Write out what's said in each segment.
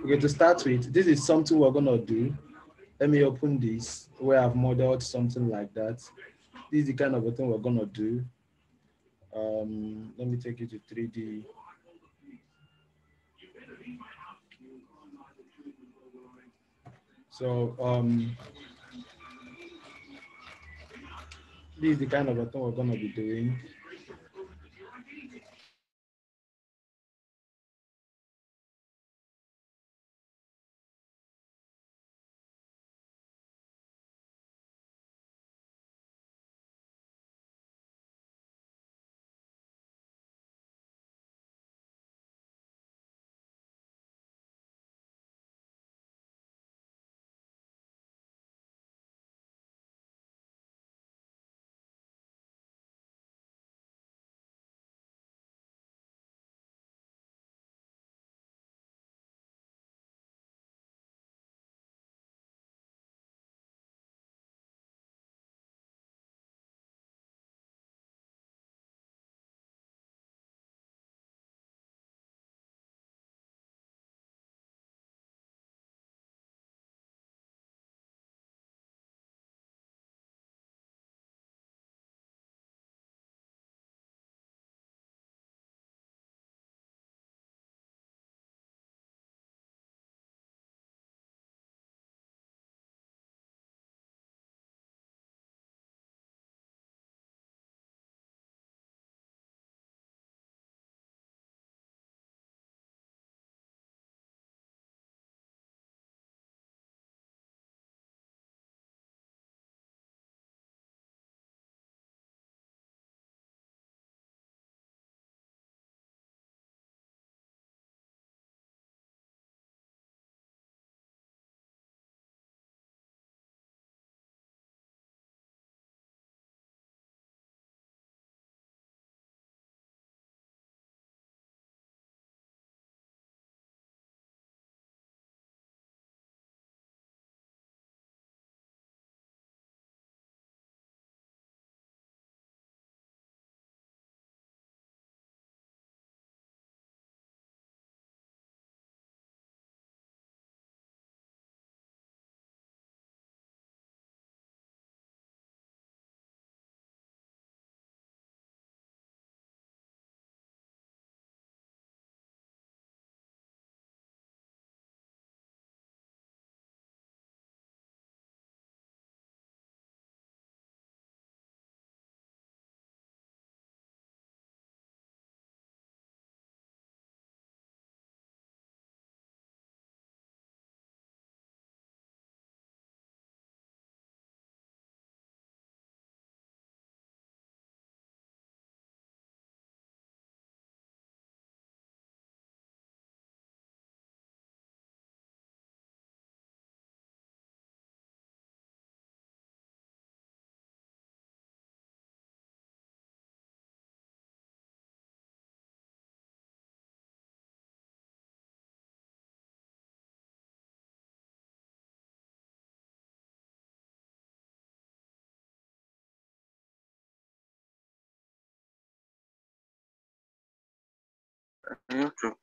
Okay, to start with, this is something we're gonna do. Let me open this where I've modeled something like that. This is the kind of a thing we're gonna do. Let me take you to 3D. So this is the kind of a thing we're gonna be doing. I have to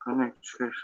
connect first.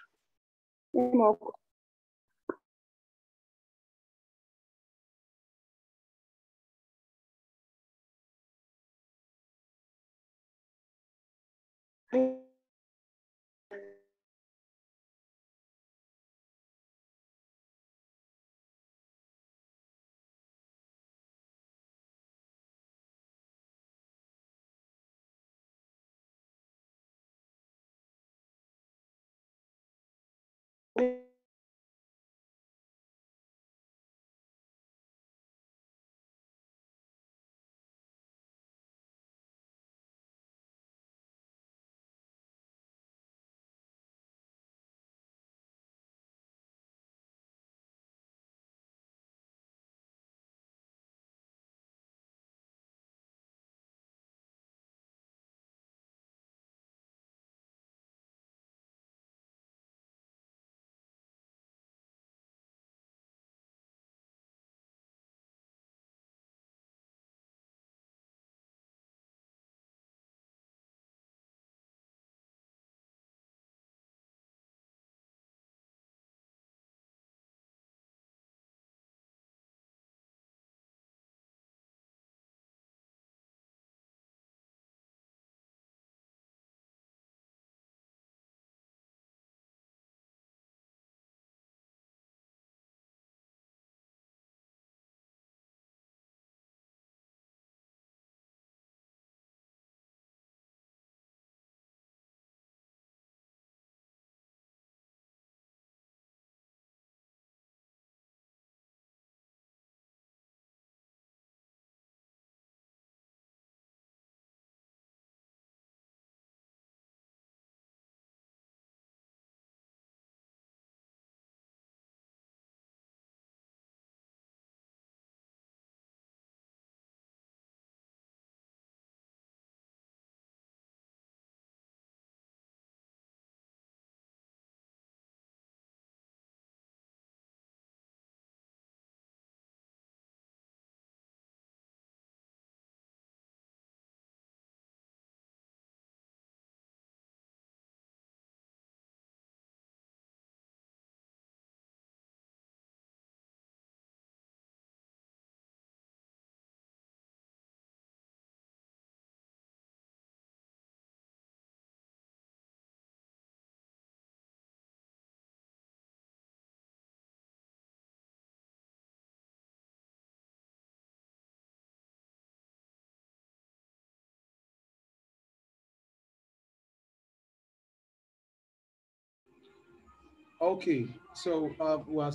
Okay, so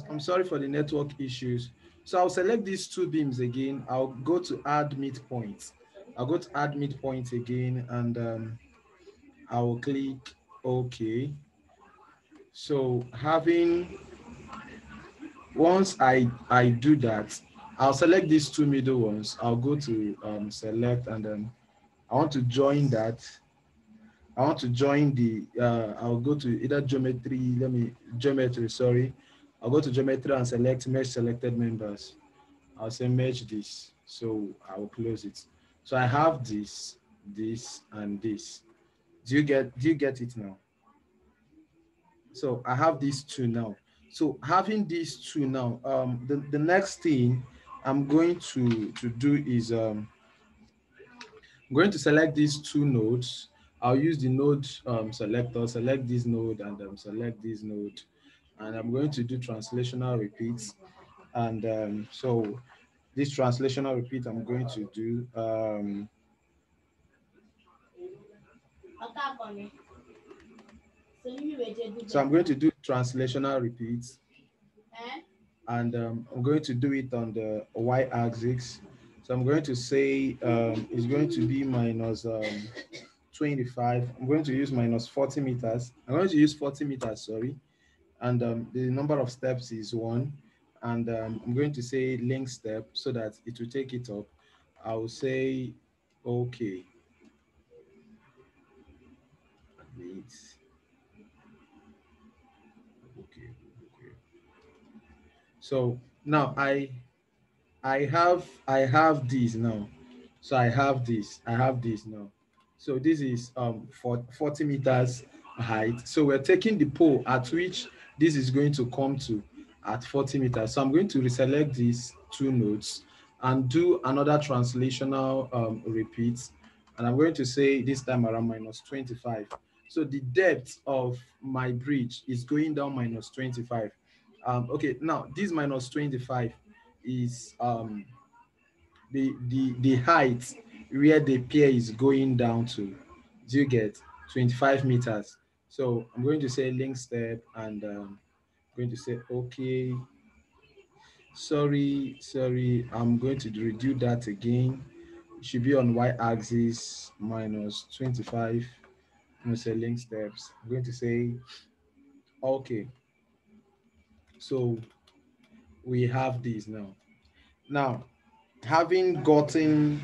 I'm sorry for the network issues. So I'll select these two beams again. I'll go to add midpoint. I'll go to add midpoint again, and I will click OK. So having once I do that, I'll select these two middle ones. I'll go to select, and I want to join that. I want to join the, I'll go to either geometry, geometry, sorry. I'll go to geometry and select merge selected members. I'll say merge this. So I'll close it. So I have this, this, and this. Do you get it now? So I have these two now. So having these two now, the next thing I'm going to do is I'm going to select these two nodes. I'll use the node selector, select this node, and select this node. And I'm going to do translational repeats. And so this translational repeat I'm going to do, so I'm going to do translational repeats, and I'm going to do it on the y-axis. So I'm going to say it's going to be minus 25. I'm going to use minus 40 meters. I'm going to use 40 meters, sorry. And the number of steps is 1. And I'm going to say link step so that it will take it up. I will say, okay, wait, okay, okay. So now I have this now. So I have this now. So this is for 40 meters height. So we're taking the pole at which this is going to come to at 40 meters. So I'm going to reselect these two nodes and do another translational repeat. And I'm going to say this time around minus 25. So the depth of my bridge is going down minus 25. Okay, now this minus 25 is the height where the pier is going down to. Do you get 25 meters? So I'm going to say link step, and going to say okay. Sorry, I'm going to redo that again. It should be on y-axis minus 25. I'm going to say link steps. I'm going to say okay. So we have this now. Now, having gotten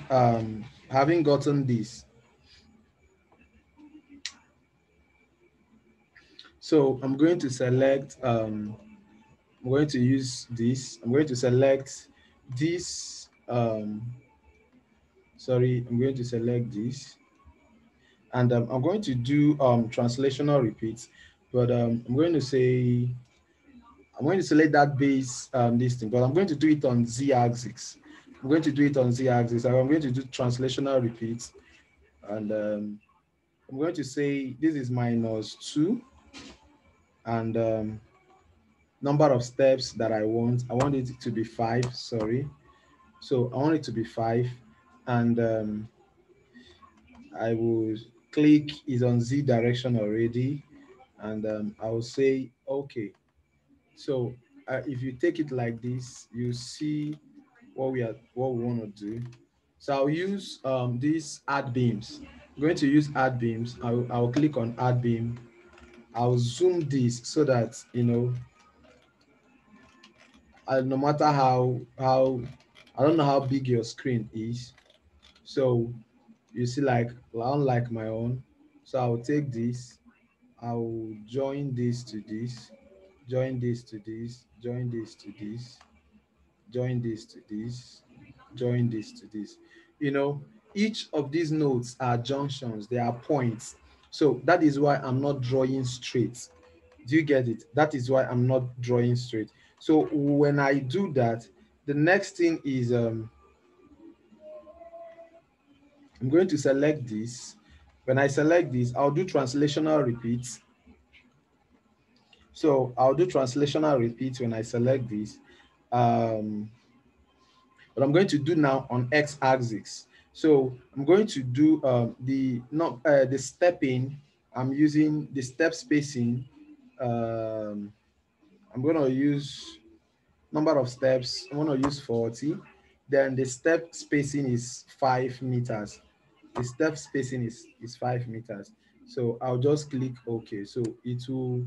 this, so I'm going to select I'm going to use this. I'm going to select this. Sorry, I'm going to select this, and I'm going to do translational repeats. But I'm going to select that base this thing, but I'm going to do it on z-axis. I'm going to do it on z-axis. I'm going to do translational repeats, and I'm going to say this is minus 2, and number of steps that I want. I want it to be 5. Sorry. So I want it to be 5, and I will click is on Z direction already, and I will say okay. So if you take it like this, you see what we want to do. So I'll use these add beams. I'm going to use add beams. I'll click on add beam. I'll zoom this so that no matter how I don't know how big your screen is. So you see, like unlike my own. So I'll take this, I'll join this to this, join this to this, join this to this, join this to this, join this to this. You know, each of these nodes are junctions, they are points. So that is why I'm not drawing straight. Do you get it? That is why I'm not drawing straight. So when I do that, the next thing is I'm going to select this. When I select this, I'll do translational repeats. So I'll do translational repeats when I select this. Um, but I'm going to do now on x-axis. So I'm going to do the stepping. I'm using the step spacing. I'm going to use number of steps. I'm going to use 40. Then the step spacing is 5 meters. The step spacing is 5 meters. So I'll just click OK. So it will,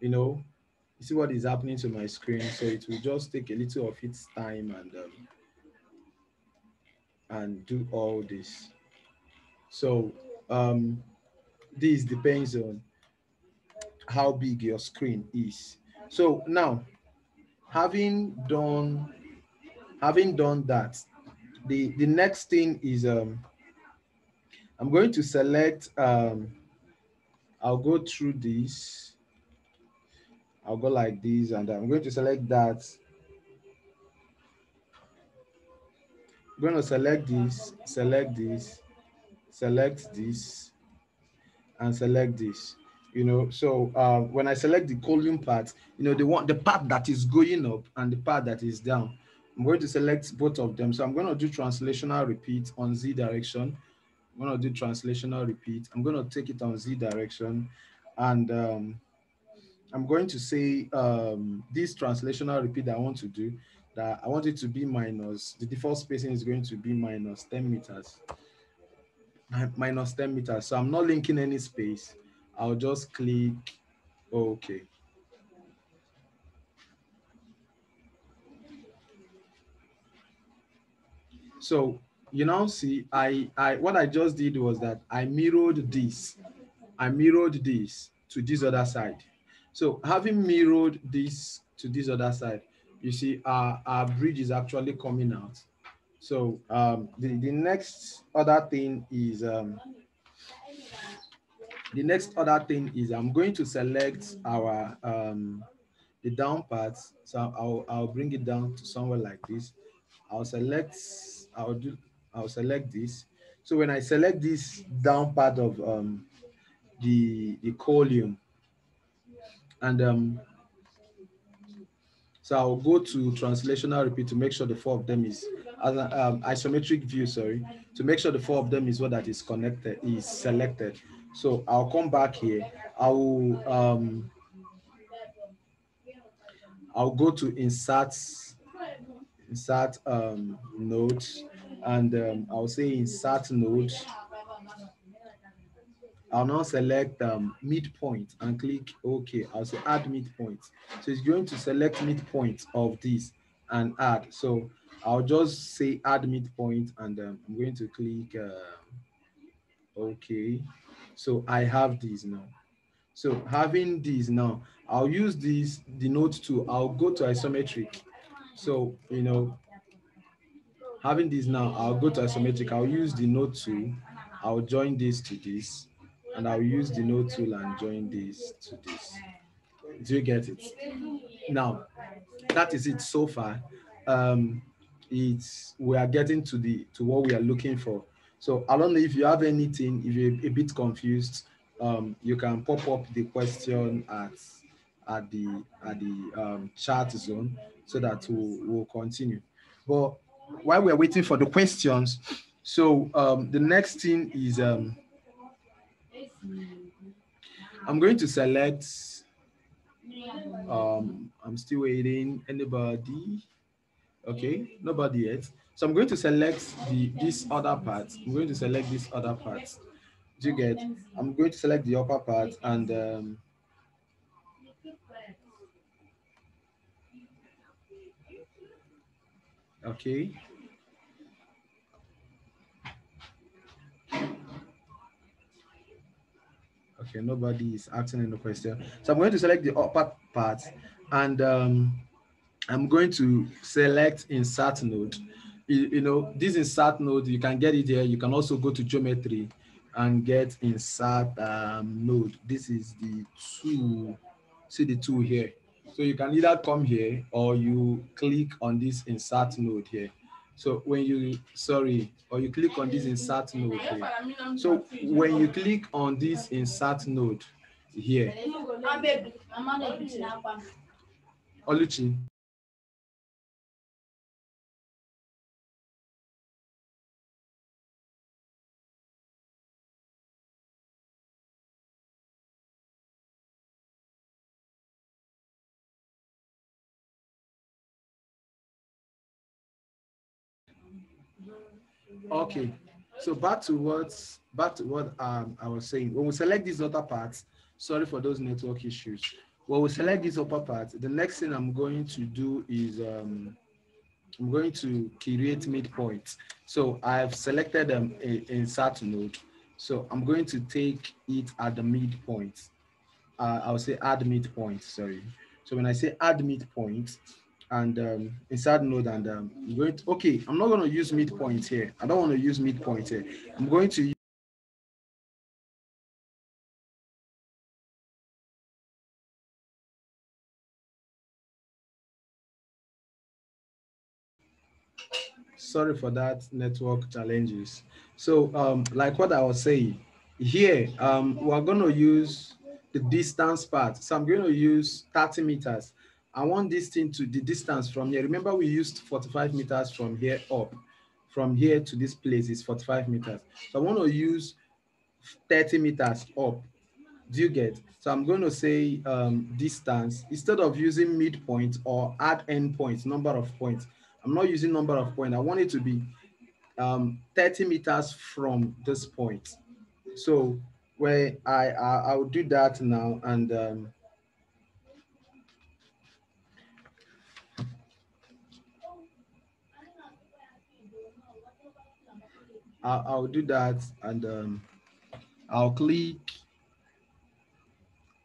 you know, you see what is happening to my screen. So it will just take a little of its time and do all this. So um, this depends on how big your screen is. So now, having done having done that, the next thing is I'm going to select I'll go through this. I'll go like this, and I'm going to select that. I'm going to select this, select this, and select this. So when I select the column part, the part that is going up and the part that is down. I'm going to select both of them. So I'm going to do translational repeat on Z direction. I'm going to do translational repeat. I'm going to take it on Z direction, and I'm going to say this translational repeat that I want to do, that I want it to be minus, the default spacing is going to be minus 10 meters. Minus 10 meters. So I'm not linking any space. I'll just click OK. So you now see I what I just did was that I mirrored this. I mirrored this to this other side. So having mirrored this to this other side, you see our bridge is actually coming out. So the next other thing is I'm going to select our the down part. So I'll bring it down to somewhere like this. I'll select I'll do I'll select this. So when I select this down part of the column, and so I'll go to translational repeat to make sure the four of them is as an isometric view, sorry, to make sure the four of them is what that is connected, is selected. So I'll come back here. I'll go to insert node, and I'll say insert node. I'll now select midpoint and click OK. I'll say add midpoint. So it's going to select midpoint of this and add. So I'll just say add midpoint, and I'm going to click OK. So I have these now. So having these now, I'll use this, the node tool. I'll go to isometric. So, having this now, I'll go to isometric. I'll use the node tool. I'll join this to this, and I'll use the node tool and join this to this. Do you get it? Now, that is it so far. We are getting to what we are looking for. So I don't know if you have anything, if you're a bit confused, you can pop up the question at the chat zone, so that we'll continue. But while we're waiting for the questions, so the next thing is I'm going to select. I'm still waiting. Anybody? Okay, nobody yet. So I'm going to select this other part. I'm going to select this other part. Do you get? I'm going to select the upper part, and okay. Okay, nobody is asking any question. So I'm going to select the upper part, and I'm going to select insert node. This insert node, you can get it here. You can also go to geometry and get insert node. This is the tool. See the tool here. So you can either come here or you click on this insert node here. So or you click on this insert node here. So when you click on this insert node here, Oluchi, Okay, so back to what I was saying. When we select these upper parts, sorry for those network issues. When we select these upper parts, the next thing I'm going to do is I'm going to create midpoints. So I've selected insert node. So I'm going to take it at the midpoint. I'll say add midpoint, sorry. So when I say add midpoint and insert node and I'm going to, okay, I'm not going to use midpoint here. I don't want to use midpoint here. I'm going to, sorry for that network challenges. So like what I was saying, here we're going to use the distance part. So I'm going to use 30 meters. I want this thing to the distance from here. Remember we used 45 meters from here up. From here to this place is 45 meters. So I want to use 30 meters up. Do you get? So I'm going to say distance instead of using midpoint or add endpoints, number of points. I'm not using number of points. I want it to be 30 meters from this point. So where I'll do that now, and I'll do that, and I'll click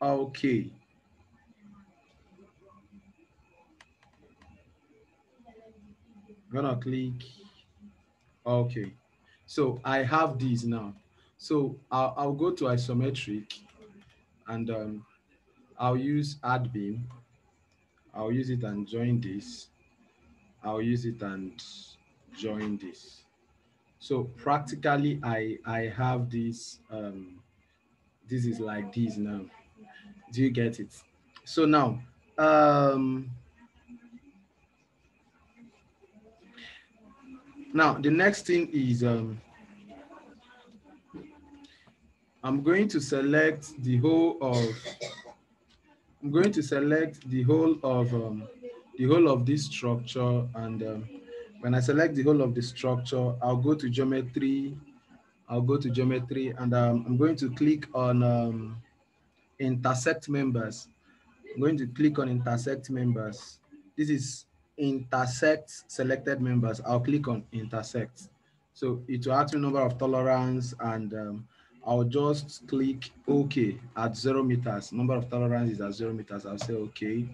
OK. I'm gonna click OK. So I have these now. So I'll go to isometric, and I'll use add beam. I'll use it and join this. I'll use it and join this. So practically, I have this. This is like this now. Do you get it? So um, now the next thing is I'm going to select the whole of. I'm going to select the whole of this structure, and when I select the whole of the structure, I'll go to geometry. I'll go to geometry, and I'm going to click on intersect members. I'm going to click on intersect members. This is intersect selected members. I'll click on intersect. So it will ask me number of tolerance, and I'll just click OK at 0 meters. Number of tolerance is at 0 meters. I'll say OK.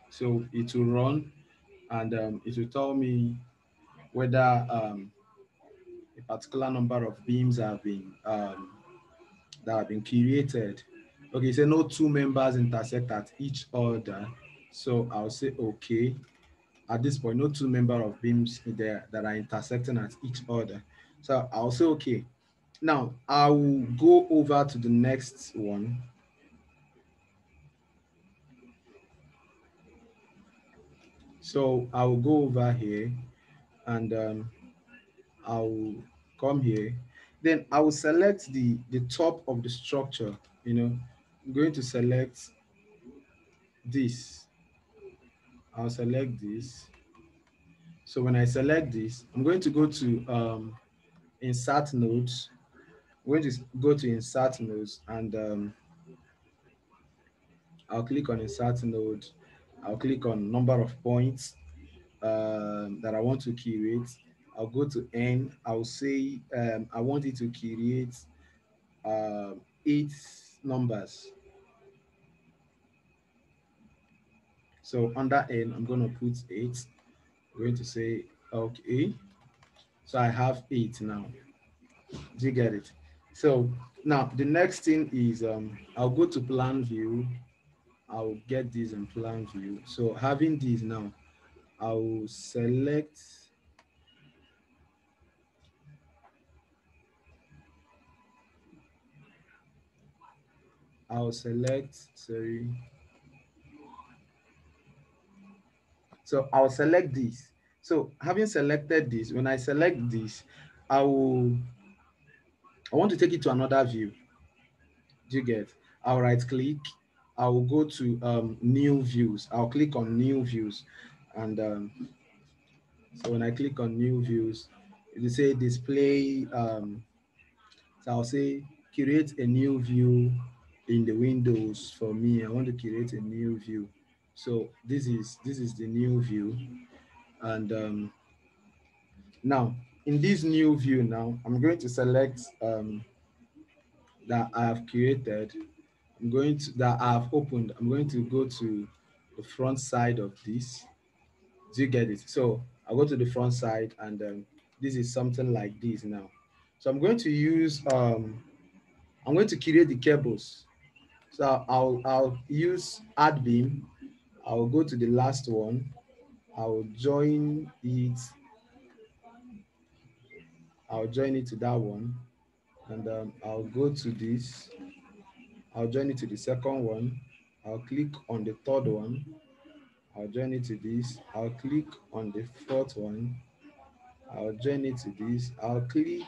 So it will run, and it will tell me whether a particular number of beams have been that have been created. Okay, so no two members intersect at each other. So I'll say okay. At this point, no two member of beams there that are intersecting at each other. So I'll say okay. Now I will go over to the next one. So I will go over here, and I will come here. Then I will select the top of the structure. I'm going to select this. I'll select this. So when I select this, I'm going to go to insert nodes. I'm going to go to insert nodes, and I'll click on insert node. I'll click on number of points that I want to create. I'll go to N. I'll say I want it to create 8 numbers. So under N, I'm going to put 8. I'm going to say okay. So I have 8 now. Do you get it? So now the next thing is I'll go to plan view. I'll get this in plan view. So having this now, I'll select sorry. So I'll select this. So having selected this, when I select this, I want to take it to another view. Do you get? I'll right click. I will go to new views. I'll click on new views, and so when I click on new views, It say display, so I'll say create a new view in the windows for me. I want to create a new view. So this is the new view. And now in this new view now, I'm going to select that I have created. I'm going to that I have opened. I'm going to go to the front side of this. Do you get it? So I'll go to the front side, and this is something like this now. So I'm going to use I'm going to create the cables. So I'll use add beam. I'll go to the last one. I'll join it. I'll join it to that one, and I'll go to this. I'll join it to the second one. I'll click on the third one. I'll join it to this. I'll click on the fourth one. I'll join it to this. I'll click.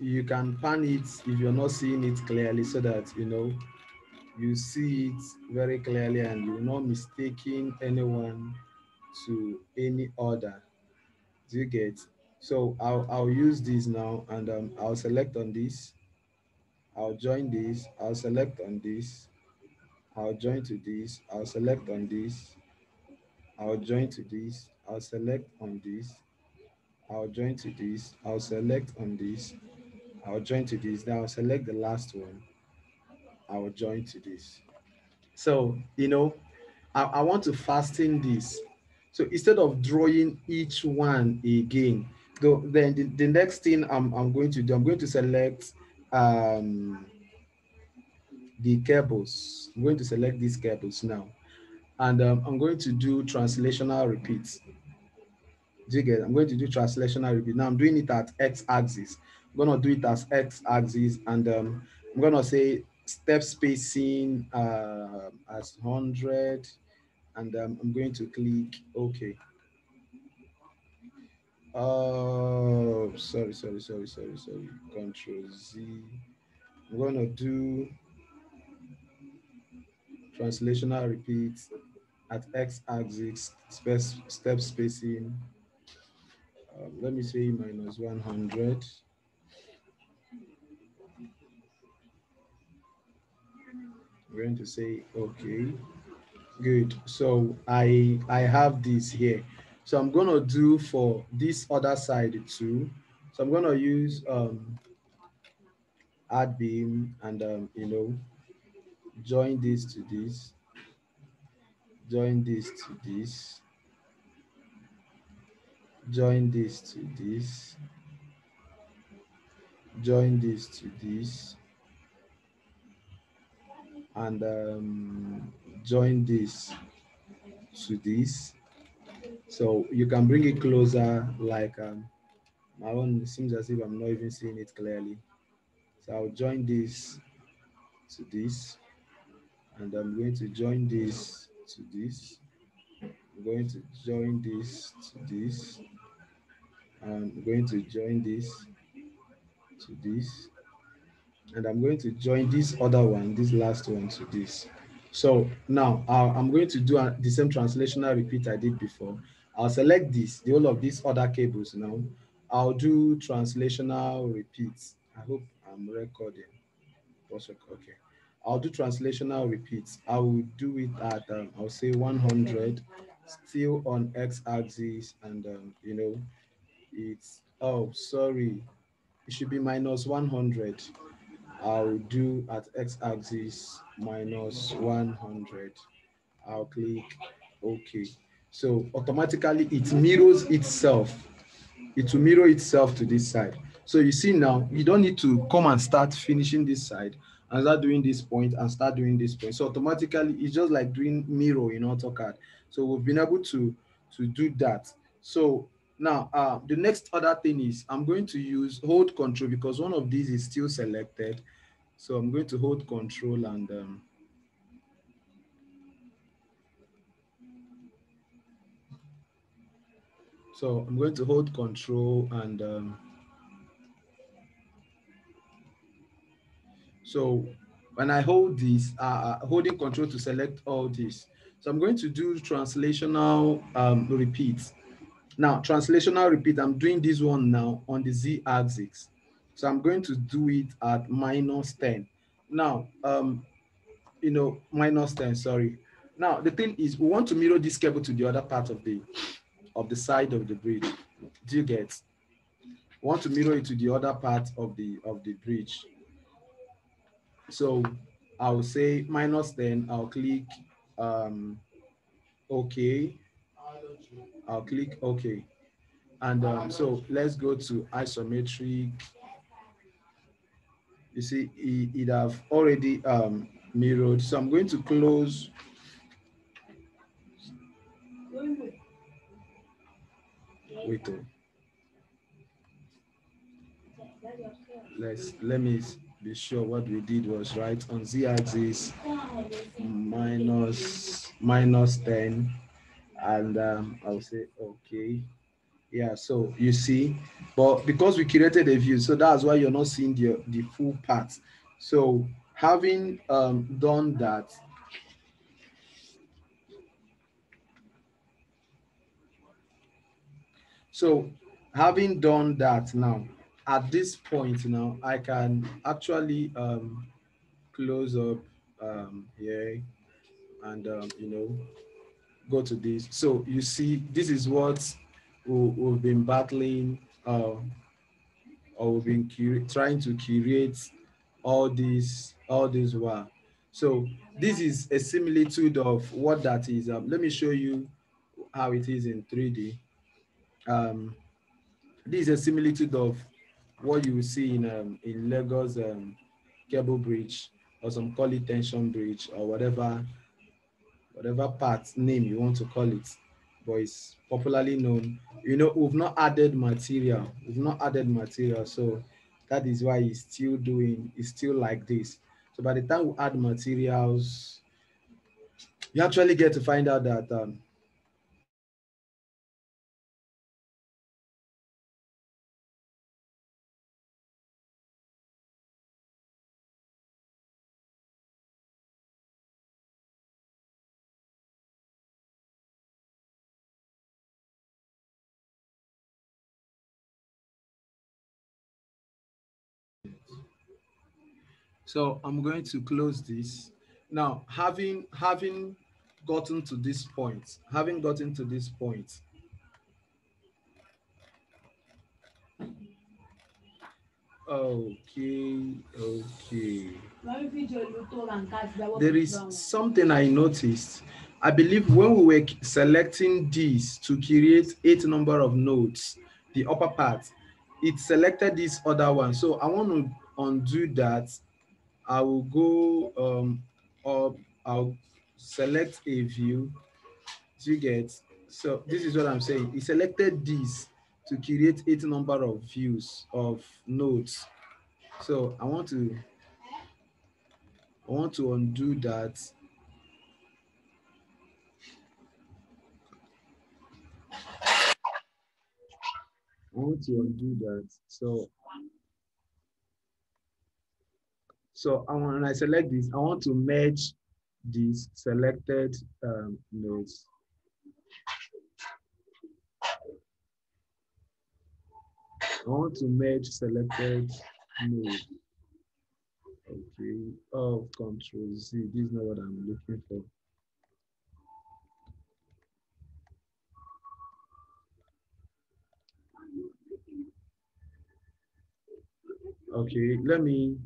You can pan it if you're not seeing it clearly, so that you see it very clearly and you're not mistaking anyone to any other. Do you get? So I'll use this now, and I'll select on this. I'll join this. I'll select on this. I'll join to this. I'll select on this. I'll join to this. I'll select on this. I'll join to this. I'll select on this. I'll join to this. Then I'll select the last one. I'll join to this. So, I want to fasten this. So instead of drawing each one again, though, then the next thing I'm going to do, I'm going to select um, the cables. I'm going to select these cables now. And I'm going to do translational repeats. Do you get it? I'm going to do translational repeat. Now I'm doing it at x-axis. I'm going to do it as x-axis, and I'm going to say step spacing as 100, and I'm going to click OK. Oh, sorry. Control Z. I'm going to do translational repeats at x-axis, step spacing. Let me say minus 100. I'm going to say okay. Good. So I have this here. So I'm gonna do for this other side too. So I'm gonna use add beam, and join this to this, join this to this, join this to this, join this to this, and join this to this. So you can bring it closer, like my own seems as if I'm not even seeing it clearly. So I'll join this to this, and I'm going to join this to this. I'm going to join this to this. I'm going to join this to this. And I'm going to join this other one, this last one, to this. So now I'm going to do the same translational repeat I did before. I'll select this, the whole of these other cables now. I'll do translational repeats. I hope I'm recording. Okay. I'll do translational repeats. I will do it at, I'll say 100, still on x-axis, and, it's, oh, sorry, it should be minus 100. I'll do at x-axis minus 100. I'll click OK. So automatically it mirrors itself. It will mirror itself to this side. So you see now, you don't need to come and start finishing this side and start doing this point and start doing this point. So automatically it's just like doing mirror in AutoCAD. So we've been able to do that. So now the next other thing is I'm going to use hold control, because one of these is still selected. So I'm going to hold control, and so I'm going to hold control, and so when I hold this, holding control to select all this. So I'm going to do translational repeat. Now, translational repeat, I'm doing this one now on the z-axis. So I'm going to do it at -10. Now, -10, sorry. Now, the thing is, we want to mirror this cable to the other part of the side of the bridge. Do you get? We want to mirror it to the other part of the bridge. So I'll say -10, I'll click OK. I'll click OK. And so let's go to isometric. You see, it have already mirrored. So I'm going to close. Wait. Let me be sure what we did was right. On z-axis, -10, and I'll say okay. Yeah, so you see, but because we created a view, so that's why you're not seeing the full part. So having done that, now, at this point now, I can actually close up here and go to this. So you see, this is what we've been battling or we've been trying to create all these while. So this is a similitude of what that is. Let me show you how it is in 3D. This is a similitude of what you will see in Lagos cable bridge, or some call it tension bridge, or whatever part name you want to call it, but it's popularly known. We've not added material. So that is why it's still like this. So by the time we add materials, you actually get to find out that so I'm going to close this. Now, having gotten to this point, okay. There is something I noticed. I believe when we were selecting these to create 8 number of nodes, the upper part, it selected this other one. So I want to undo that. I will go up, I'll select a view. Do you get? So this is what I'm saying. It selected this to create 8 number of views of nodes. So I want to undo that. I want to undo that. So when I select this, I want to merge these selected nodes. I want to merge selected node. Okay. Oh, Control Z. This is not what I'm looking for. Okay, let me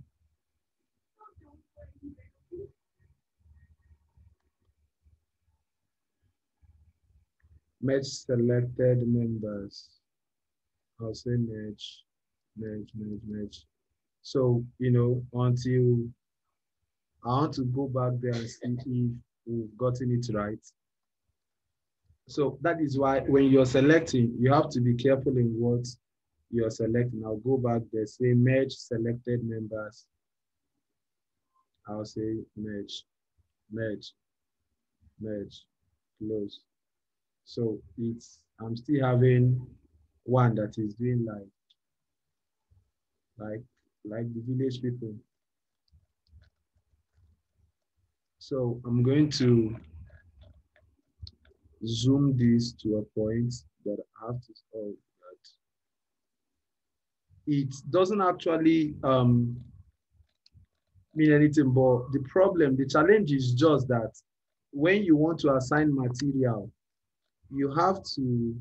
merge selected members. I'll say merge. So, until I want to go back there and see if we've gotten it right. So that is why when you're selecting, you have to be careful in what you're selecting. I'll go back there, say merge selected members. I'll say merge, close. So I'm still having one that is doing like the village people. So I'm going to zoom this to a point that I have to solve that. It doesn't actually mean anything, but the challenge is just that when you want to assign material, you have to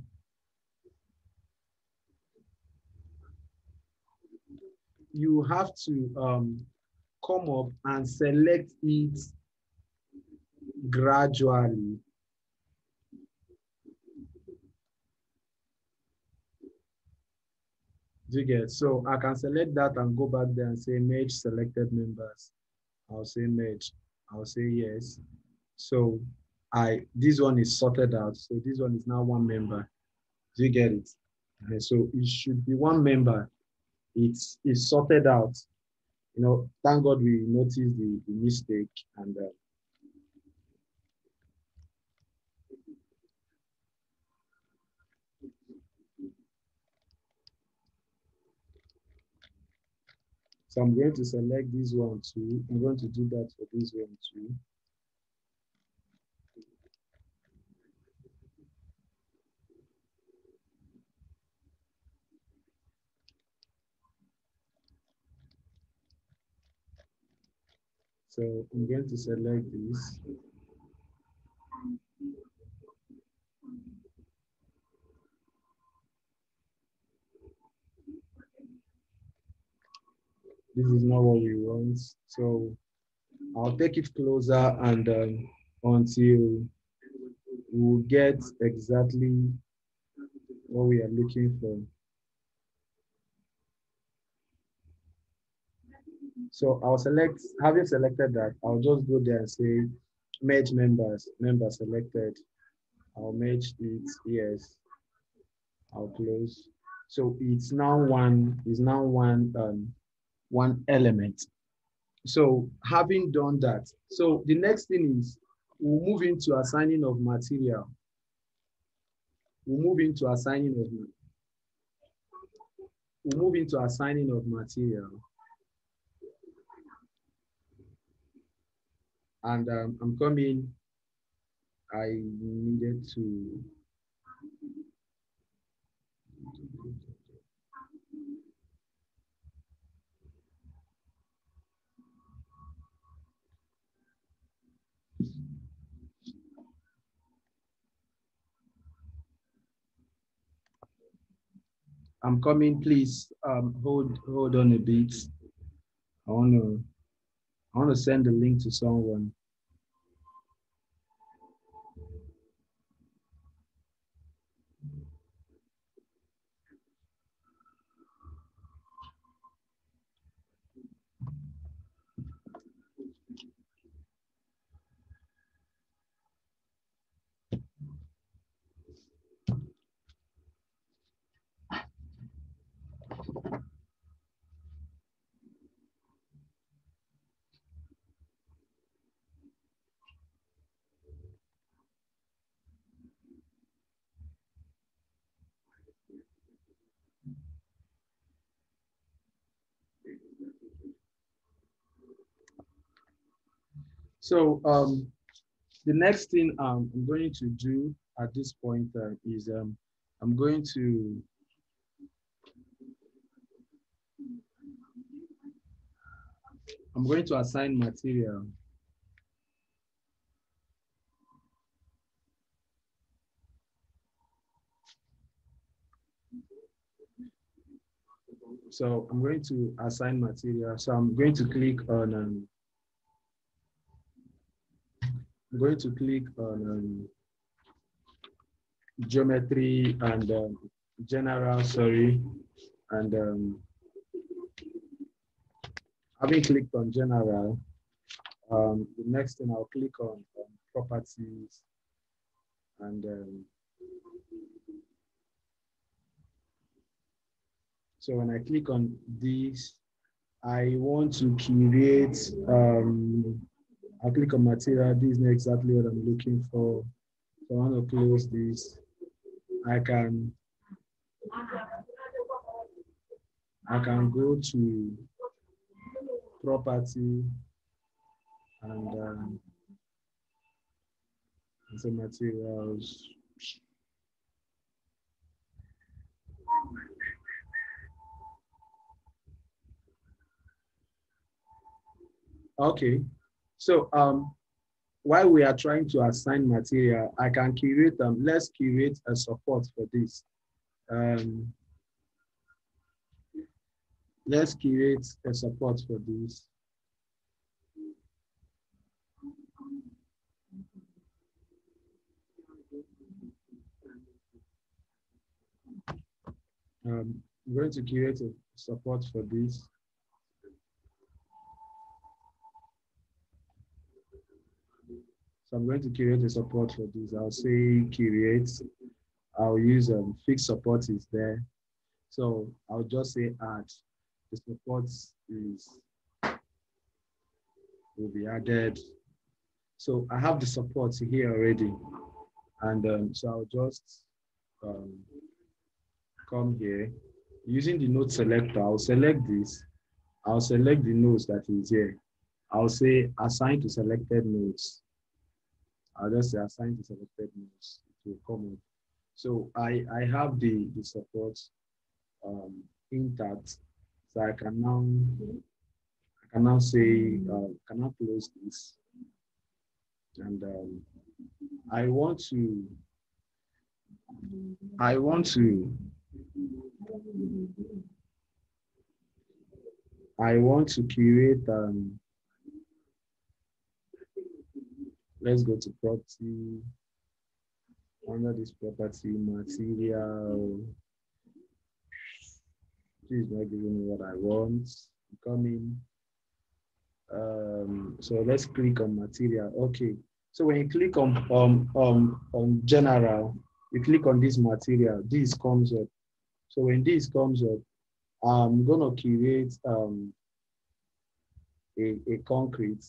come up and select it gradually. Do you get? So I can select that and go back there and say merge selected members. I'll say merge. I'll say yes. So this one is sorted out. So this one is now one member. Do you get it? And so it should be one member. It's sorted out. You know, thank God we noticed the mistake and so I'm going to select this one too. I'm going to do that for this one too. So I'm going to select this. This is not what we want. So I'll take it closer and until we'll get exactly what we are looking for. So I'll select, having selected that, I'll just go there and say merge members, member selected. I'll merge it, yes, I'll close. So it's now one element. So having done that, so the next thing is we'll move into assigning of material. We'll move into assigning of material. And I'm coming, I needed to I'm coming, please hold on a bit. I wanna send the link to someone. So the next thing I'm going to do at this point is I'm going to assign material. So I'm going to assign material. So I'm going to click on geometry and general, sorry, and having clicked on general, the next thing I'll click on properties and so when I click on this, I want to create, I'll click on material. This is not exactly what I'm looking for. So I want to close this. I can go to property and So materials. Okay. So while we are trying to assign material, I can curate let's curate a support for this. Um, let's create a support for this. I'm going to create a support for this. So I'm going to create a support for this. I'll say create. I'll use fixed support is there. So I'll just say add. The support is will be added. So I have the support here already. And so I'll just um, come here. Using the node selector, I'll select this. I'll select the nodes that is here. I'll say assign to selected nodes. I'll just say assign to selected nodes. It will come up. So I have the support intact. So I can now say can now close this. And I want to I want to create let's go to property. Under this property material, please not giving me what I want. Coming. So let's click on material. Okay. So when you click on general, you click on this material. This comes up. So when this comes up, I'm gonna create a concrete.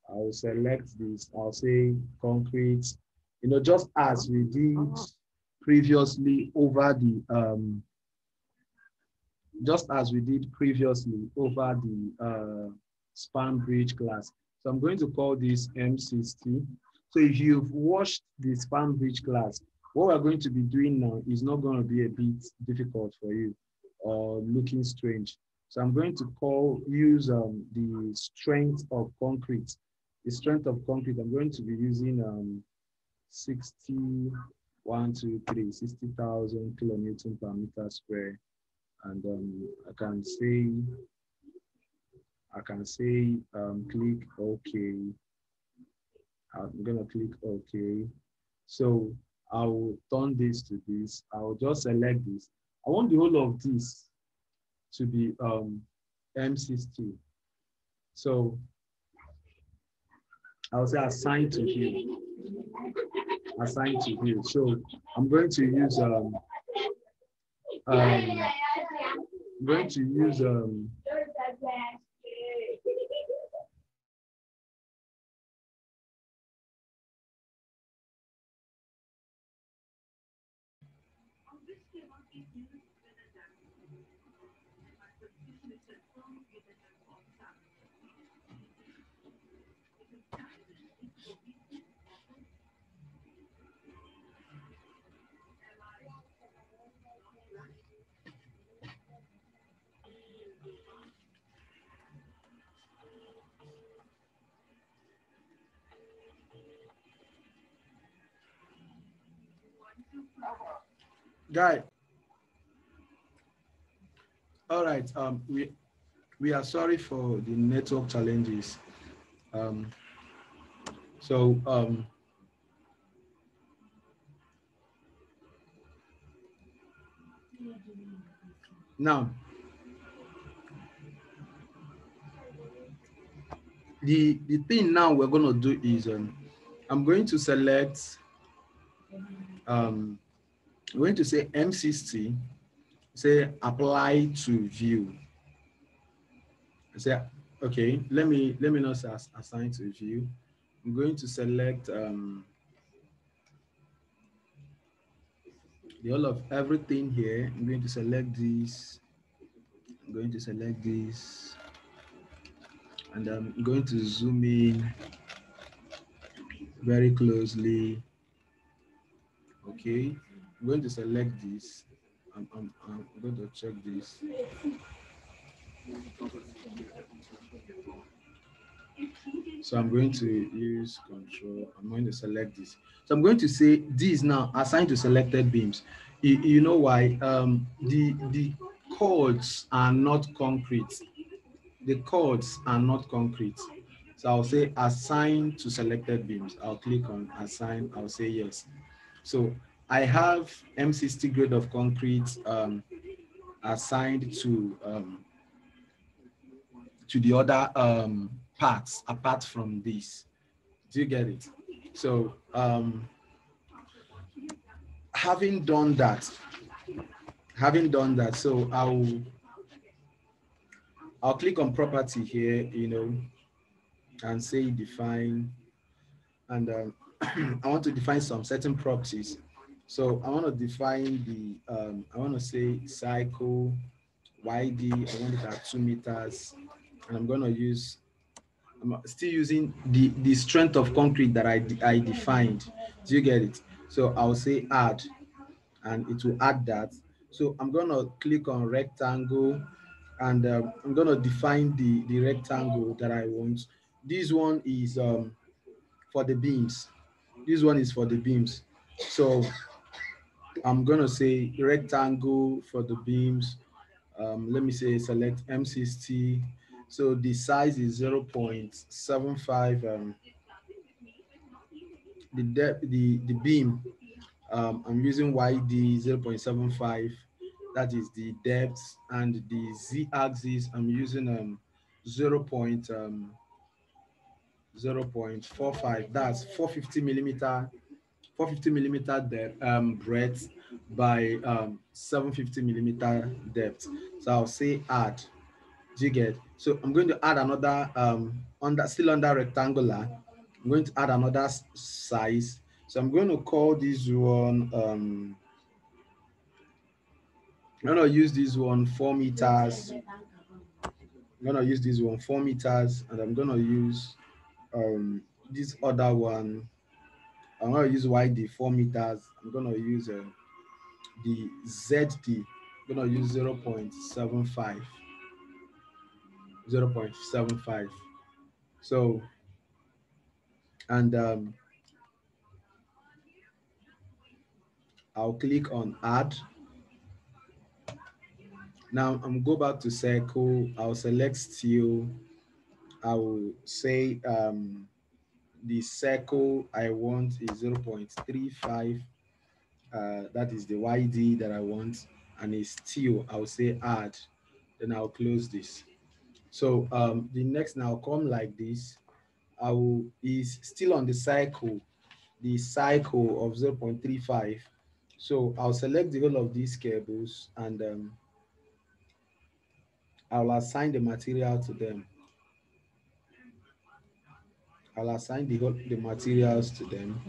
I'll select this. I'll say concrete. You know, just as we did previously over the just as we did previously over the span bridge class. So I'm going to call this M60. So if you've watched the span bridge class, what we're going to be doing now is not going to be a bit difficult for you or looking strange. So I'm going to use the strength of concrete. The strength of concrete, I'm going to be using 60, 1, 2, 3, 60,000 kilonewton per meter square. And I can say click OK. I'm gonna click OK. So I will turn this to this. I will just select this. I want the whole of this to be M60. So I'll say assign to view. Assign to view. So I'm going to use guy. All right. We are sorry for the network challenges. So now the thing now we're going to do is I'm going to select I'm going to say M60, say apply to view. Say okay, let me not say assign to view. I'm going to select the whole of everything here. I'm going to select this. I'm going to select this, and I'm going to zoom in very closely. Okay, I'm going to select this. I'm going to check this. So I'm going to use control. I'm going to select this. So I'm going to say this now assigned to selected beams. You know why? The chords are not concrete. The chords are not concrete. So I'll say assign to selected beams. I'll click on assign. I'll say yes. So I have M60 grade of concrete assigned to the other parts apart from this. Do you get it? So having done that, so I'll click on property here, and say define, and I want to define some certain properties. So I want to define I want to say cycle YD. I want it at 2 meters, and I'm still using the strength of concrete that I defined. Do you get it? So I'll say add, and it will add that. So I'm going to click on rectangle, and I'm going to define the rectangle that I want. This one is for the beams. This one is for the beams. So I'm going to say rectangle for the beams. Let me say select M60. So the size is 0.75. The depth, the beam, I'm using YD 0.75. That is the depth, and the Z axis I'm using 0.45. That's 450 millimeter depth, breadth by 750 millimeter depth. So I'll say add. Do you get? So I'm going to add another still under rectangular. I'm going to add another size. So I'm going to call this one I'm going to use this one 4 meters. I'm going to use this one 4 meters, and I'm going to use this other one. I'm going to use YD 4 meters. I'm going to use the ZD. I'm going to use 0.75. 0.75. So, and I'll click on add. Now I'm go back to circle. I'll select steel. I will say the circle I want is 0.35. That is the YD that I want, and it's steel. I'll say add. Then I'll close this. So the next now come like this. I will is still on the cycle of 0.35. So I'll select the whole of these cables, and I'll assign the material to them. I'll assign the materials to them.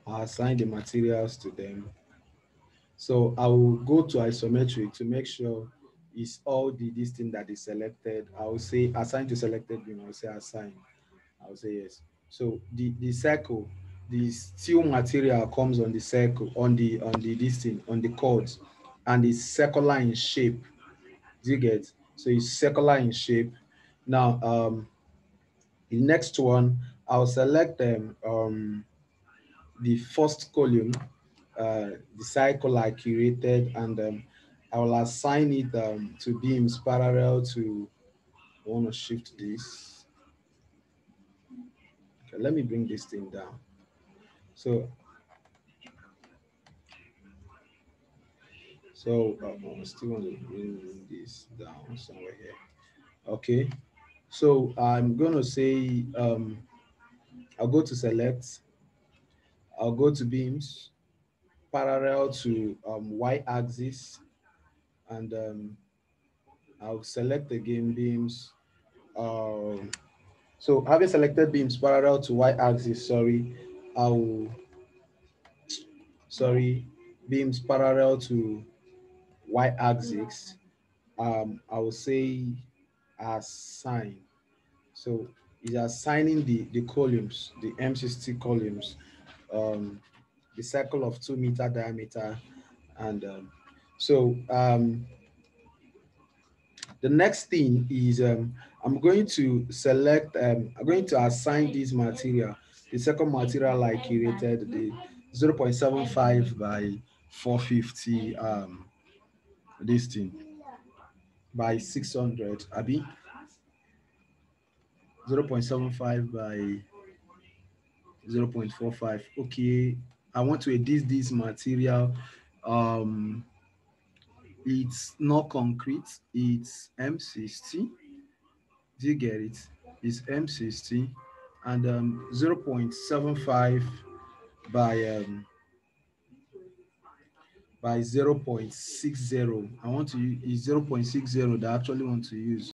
I'll assign the materials to them. So I will go to isometric to make sure it's all this thing that is selected. I will say assign to selected beam. I'll say assign. I'll say yes. So the circle, the steel material comes on the circle, on the this thing, on the cords, and it's circular in shape. Do you get? So it's circular in shape. Now the next one, I'll select them the first column, the cycle I curated, and I will assign it to beams parallel to. I want to shift this. Okay, let me bring this thing down. So I still want to bring this down somewhere here. Okay. So I'm gonna say I'll go to select. I'll go to beams parallel to y-axis, and I'll select again beams. So having selected beams parallel to y-axis, I'll beams parallel to y-axis. I will say assign. So is assigning the columns, the M60 columns, the circle of 2 meter diameter. And the next thing is I'm going to select, I'm going to assign this material, the second material I curated, the 0.75 by 450, this thing by 600, Abi, 0.75 by 0.45. Okay, I want to edit this material. Um, it's not concrete, it's M60. Do you get it? It's M60 and 0.75 by 0.60. I want to use 0.60 that I actually want to use.